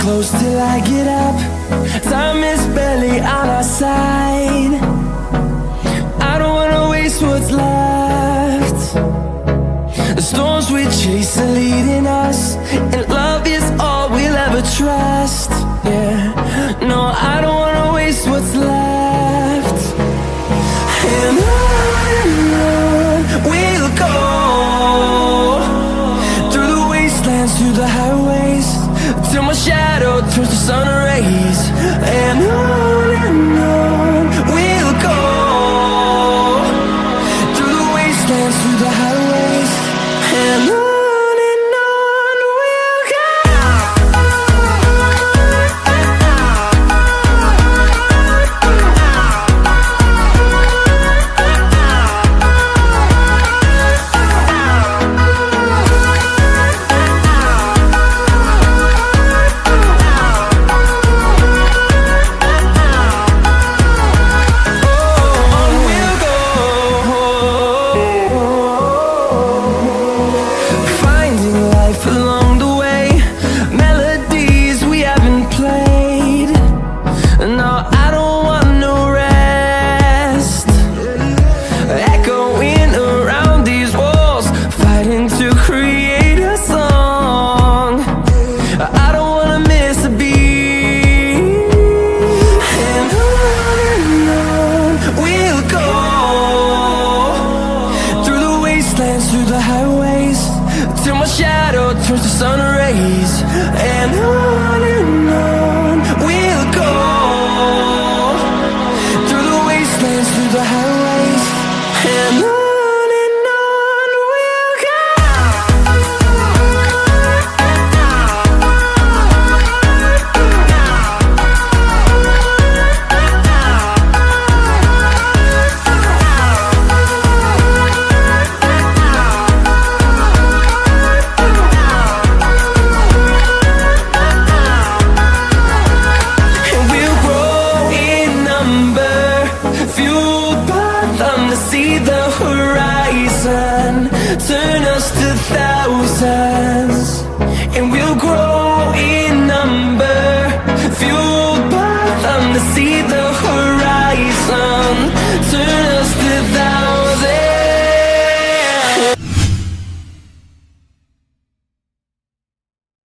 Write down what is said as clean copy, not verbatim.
close till I get up. Time is barely on our side. I don't wanna waste what's left. The storms we chase are leading us, and love is all we'll ever trust. Yeah, no, I don't wanna waste what's left. And on we'll go, through the wastelands, through the highways, till my shadow turns to sun rays. And on we'll go, through the wastelands, through the highways, and on we'll go. Through the highways, till my shadow turns to sun rays. And on we'll go, through the wastelands, through the highways, and on we'll go. See the horizon turn us to thousands, and we'll grow